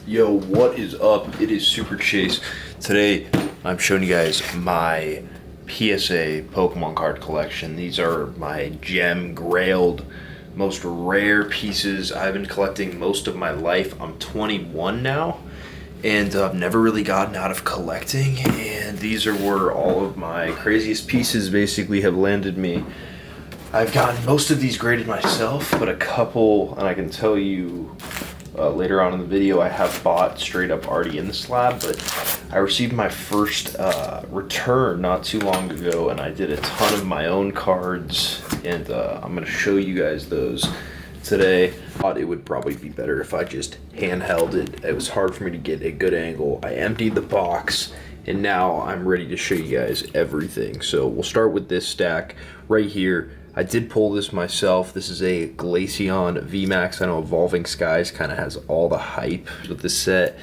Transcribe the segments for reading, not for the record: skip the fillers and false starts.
Yo, what is up? It is Super Chase. Today, I'm showing you guys my PSA Pokemon card collection. These are my gem grailed, most rare pieces I've been collecting most of my life. I'm 21 now, and I've never really gotten out of collecting, and these are where all of my craziest pieces basically have landed me. I've gotten most of these graded myself, but a couple, and I can tell you later on in the video, I have bought straight up already in the slab, but I received my first return not too long ago, and I did a ton of my own cards, and I'm going to show you guys those today. I thought it would probably be better if I just handheld it. It was hard for me to get a good angle. I emptied the box, and now I'm ready to show you guys everything. So we'll start with this stack right here. I did pull this myself. This is a Glaceon VMAX. I know Evolving Skies kind of has all the hype with this set.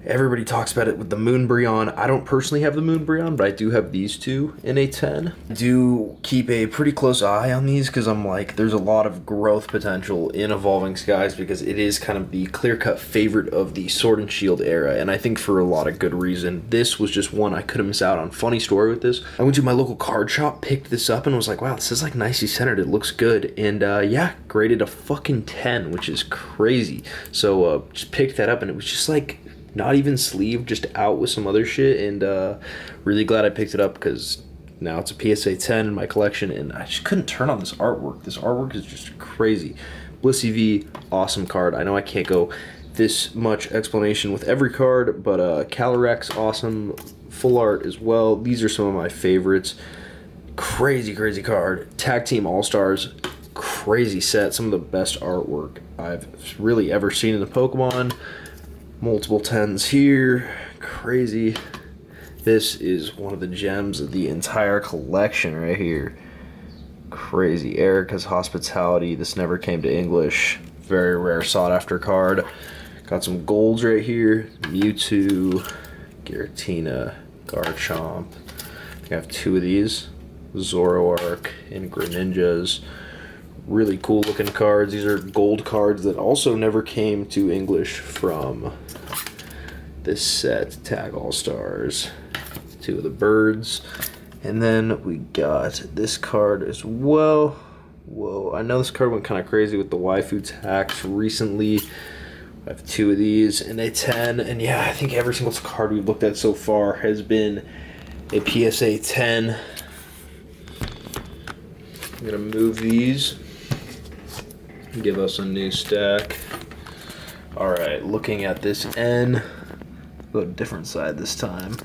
Everybody talks about it with the Moonbreon. I don't personally have the Moonbreon, but I do have these two in a 10. I do keep a pretty close eye on these because I'm like, there's a lot of growth potential in Evolving Skies because it is kind of the clear-cut favorite of the Sword and Shield era, and I think for a lot of good reason. This was just one I couldn't miss out on. Funny story with this, I went to my local card shop, picked this up, and was like, wow, this is like nicely centered. It looks good, and yeah, graded a fucking 10, which is crazy. So just picked that up, and it was just like, not even sleeved, just out with some other shit, and really glad I picked it up because now it's a PSA 10 in my collection, and I just couldn't turn on this artwork. This artwork is just crazy. Blissey V, awesome card. I know I can't go this much explanation with every card, but Calyrex, awesome. Full art as well. These are some of my favorites. Crazy, crazy card. Tag Team All-Stars, crazy set. Some of the best artwork I've really ever seen in the Pokemon. Multiple 10s here, crazy. This is one of the gems of the entire collection right here. Crazy. Erica's Hospitality. This never came to English. Very rare, sought after card. Got some golds right here. Mewtwo, Giratina, Garchomp. I have two of these. Zoroark and Greninjas. Really cool looking cards. These are gold cards that also never came to English from this set. Tag All-Stars, two of the birds, and then we got this card as well. Whoa, I know this card went kind of crazy with the waifu tax recently. I have two of these in a 10, and yeah, I think every single card we've looked at so far has been a PSA 10. I'm gonna move these, give us a new stack. Alright, looking at this N, go to a different side this time.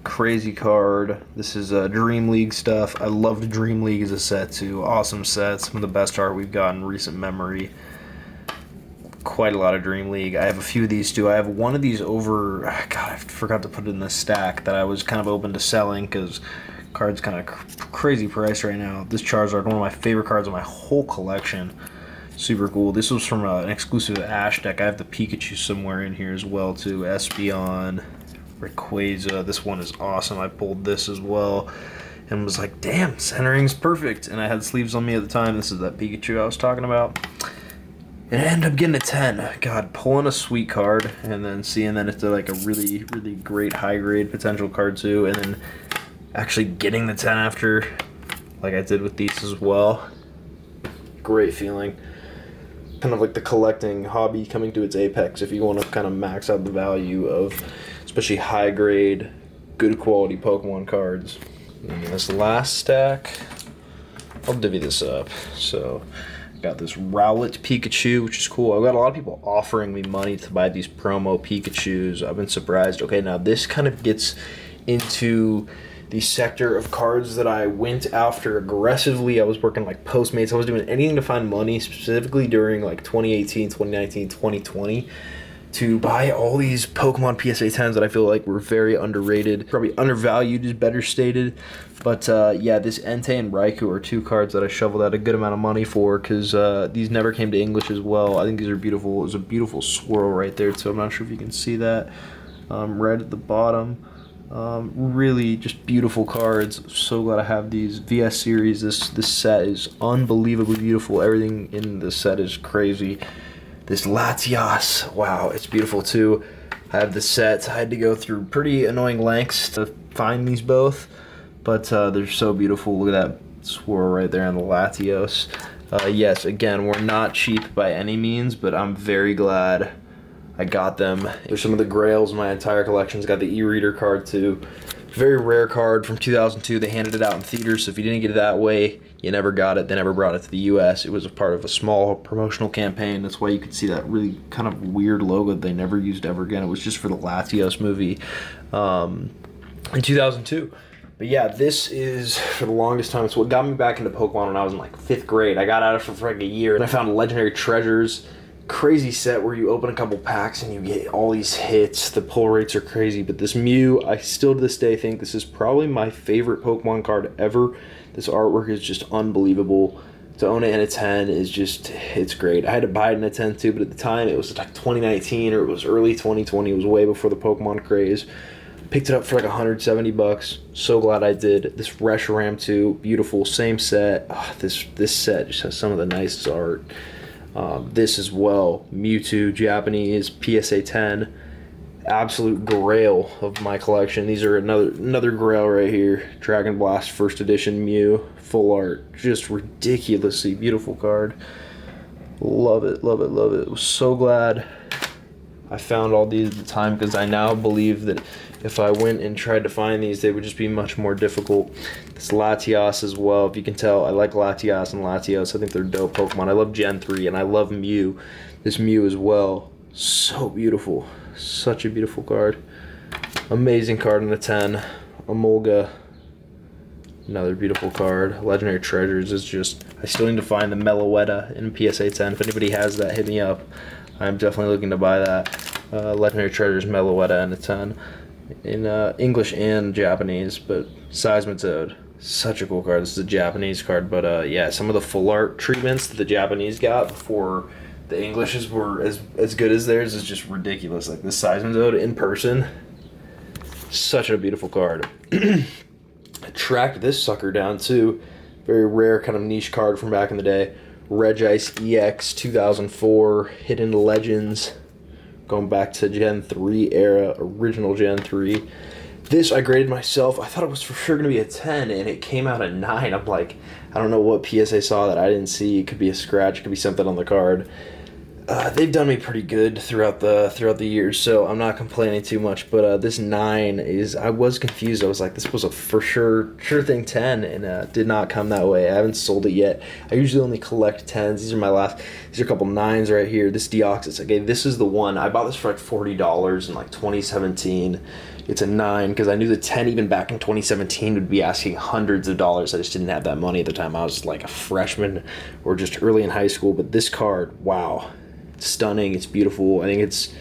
Crazy card. This is Dream League stuff. I loved Dream League as a set too. Awesome set. Some of the best art we've got in recent memory. Quite a lot of Dream League. I have a few of these too. I have one of these over, God, I forgot to put it in this stack that I was kind of open to selling because card's kind of crazy price right now. This Charizard, one of my favorite cards in my whole collection. Super cool. This was from an exclusive Ash deck. I have the Pikachu somewhere in here as well too. Espeon, Rayquaza. This one is awesome. I pulled this as well and was like, damn, centering's perfect. And I had sleeves on me at the time. This is that Pikachu I was talking about. And I ended up getting a 10. God, pulling a sweet card and then seeing that it's like a really, really great high grade potential card too. And then actually getting the 10 after, like I did with these as well. Great feeling. Kind of like the collecting hobby coming to its apex if you want to kind of max out the value of especially high grade, good quality Pokemon cards. And this last stack, I'll divvy this up. So got this Rowlet Pikachu, which is cool. I've got a lot of people offering me money to buy these promo Pikachus. I've been surprised. Okay, now this kind of gets into the sector of cards that I went after aggressively. I was working like Postmates. I was doing anything to find money, specifically during like 2018, 2019, 2020, to buy all these Pokemon PSA 10s that I feel like were very underrated. Probably undervalued is better stated. But yeah, this Entei and Raikou are two cards that I shoveled out a good amount of money for because these never came to English as well. I think these are beautiful. There's a beautiful swirl right there, so I'm not sure if you can see that right at the bottom. Really just beautiful cards. So glad I have these. VS series, this set is unbelievably beautiful. Everything in this set is crazy. This Latias, wow, it's beautiful too. I have the sets. I had to go through pretty annoying lengths to find these both, but they're so beautiful. Look at that swirl right there on the Latios. Yes, again, we're not cheap by any means, but I'm very glad I got them. There's some of the grails in my entire collection's got the e-reader card too. Very rare card from 2002. They handed it out in theaters, so if you didn't get it that way, you never got it. They never brought it to the US. It was a part of a small promotional campaign. That's why you could see that really kind of weird logo that they never used ever again. It was just for the Latios movie in 2002. But yeah, this is, for the longest time, it's what got me back into Pokemon when I was in like 5th grade. I got out of it for like a year, and I found Legendary Treasures. Crazy set where you open a couple packs and you get all these hits. The pull rates are crazy, but this Mew, I still to this day think this is probably my favorite Pokemon card ever. This artwork is just unbelievable. To own it in a 10 is just, it's great. I had to buy it in a 10 too, but at the time it was like 2019 or it was early 2020. It was way before the Pokemon craze. Picked it up for like 170 bucks. So glad I did. This Reshiram too, beautiful, same set. Oh, this set just has some of the nicest art. This as well, Mewtwo, Japanese, PSA 10, absolute grail of my collection. These are another grail right here. Dragon Blast First Edition Mew, full art, just ridiculously beautiful card. Love it, love it, love it. Was so glad I found all these at the time, because I now believe that if I went and tried to find these, they would just be much more difficult. This Latias as well. If you can tell, I like Latias and Latios. I think they're dope Pokemon. I love Gen 3, and I love Mew. This Mew as well. So beautiful. Such a beautiful card. Amazing card in a 10. Emolga. Another beautiful card. Legendary Treasures is just... I still need to find the Meloetta in PSA 10. If anybody has that, hit me up. I'm definitely looking to buy that. Legendary Treasures Meloetta in a 10. In English and Japanese, but Seismitoad, such a cool card. This is a Japanese card, but yeah, some of the full art treatments that the Japanese got before the Englishes were as good as theirs is just ridiculous. Like this Seismitoad in person, such a beautiful card. I tracked this sucker down too. Very rare kind of niche card from back in the day. Regice EX 2004, Hidden Legends. Going back to Gen 3 era, original Gen 3. This I graded myself. I thought it was for sure going to be a 10, and it came out a 9. I'm like, I don't know what PSA saw that I didn't see. It could be a scratch, it could be something on the card. They've done me pretty good throughout the years, so I'm not complaining too much. But this 9 is, I was confused. I was like, this was a for sure thing 10, and did not come that way. I haven't sold it yet. I usually only collect 10s. These are a couple 9s right here. This Deoxys, okay, this is the one. I bought this for like $40 in like 2017. It's a 9 because I knew the 10 even back in 2017 would be asking hundreds of dollars. I just didn't have that money at the time. I was like a freshman or just early in high school. But this card, wow. Stunning, it's beautiful. I think it's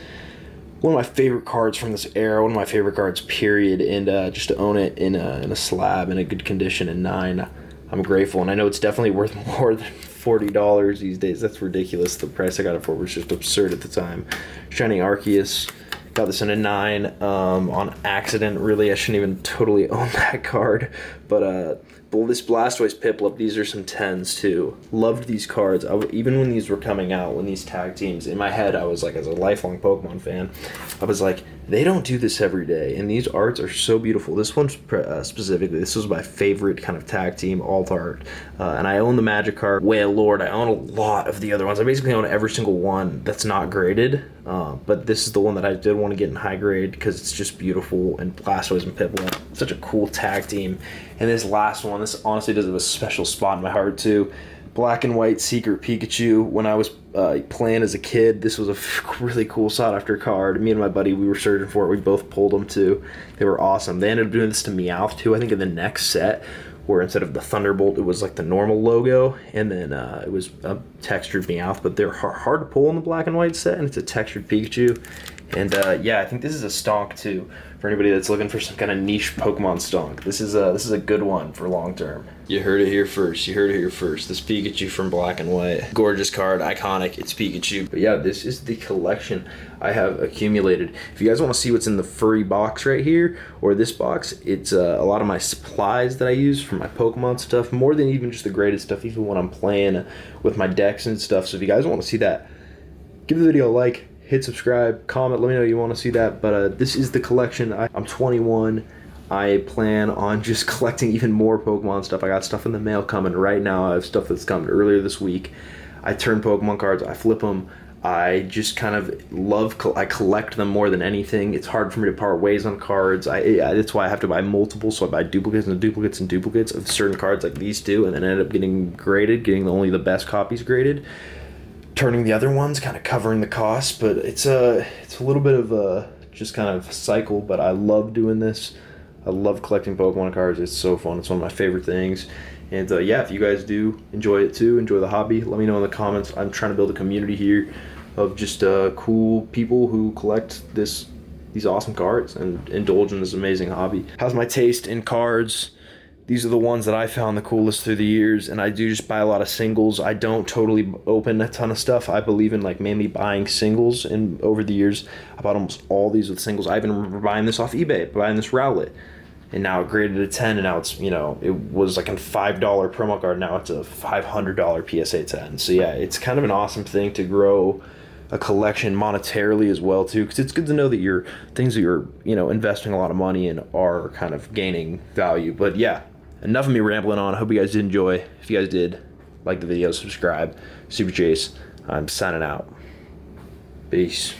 one of my favorite cards from this era, one of my favorite cards period, and just to own it in a slab in a good condition in 9, I'm grateful. And I know it's definitely worth more than $40 these days. That's ridiculous. The price I got it for was just absurd at the time. Shining Arceus, got this in a 9 on accident. Really, I shouldn't even totally own that card, but this Blastoise Piplup, these are some 10s too. Loved these cards. Even when these were coming out, when these tag teams, in my head, I was like, as a lifelong Pokemon fan, I was like, they don't do this every day. And these arts are so beautiful. This one specifically, this was my favorite kind of tag team alt art. And I own the Magikarp, Wailord. I own a lot of the other ones. I basically own every single one that's not graded. But this is the one that I did want to get in high grade because it's just beautiful. And Blastoise and Piplup, such a cool tag team. And this last one, this honestly does have a special spot in my heart too. Black and White Secret Pikachu. When I was playing as a kid, this was a really cool sought after card. Me and my buddy, we were searching for it. We both pulled them too. They were awesome. They ended up doing this to Meowth too, I think in the next set, where instead of the Thunderbolt, it was like the normal logo, and then it was a textured Meowth, but they're hard to pull in the Black and White set, and it's a textured Pikachu. And yeah, I think this is a stonk too, for anybody that's looking for some kind of niche Pokemon stonk. This is a good one for long term. You heard it here first. You heard it here first. This Pikachu from Black and White. Gorgeous card, iconic, it's Pikachu. But yeah, this is the collection I have accumulated. If you guys want to see what's in the furry box right here, or this box, it's a lot of my supplies that I use for my Pokemon stuff, more than even just the graded stuff, even when I'm playing with my decks and stuff. So if you guys want to see that, give the video a like, hit subscribe, comment, let me know you want to see that. But this is the collection. I'm 21. I plan on just collecting even more Pokemon stuff. I got stuff in the mail coming right now. I have stuff that's coming earlier this week. I turn Pokemon cards, I flip them. I just kind of I collect them more than anything. It's hard for me to part ways on cards. That's why I have to buy multiple, so I buy duplicates and duplicates and duplicates of certain cards like these two, and then end up getting graded, getting only the best copies graded. Turning the other ones, kind of covering the cost, but it's a little bit of a just kind of cycle, but I love doing this. I love collecting Pokemon cards. It's so fun. It's one of my favorite things. And yeah, if you guys do enjoy it too, enjoy the hobby, let me know in the comments. I'm trying to build a community here of just cool people who collect these awesome cards and indulge in this amazing hobby. How's my taste in cards? These are the ones that I found the coolest through the years, and I do just buy a lot of singles. I don't totally open a ton of stuff. I believe in like mainly buying singles, and over the years, I bought almost all these with singles. I even remember buying this off eBay, buying this Rowlet, and now it graded a 10, and now it's, you know, it was like a $5 promo card, now it's a $500 PSA 10. So yeah, it's kind of an awesome thing to grow a collection monetarily as well too, because it's good to know that your things that you're, you know, investing a lot of money in are kind of gaining value. But yeah, enough of me rambling on. I hope you guys did enjoy. If you guys did, like the video, subscribe. Super Chase, I'm signing out. Peace.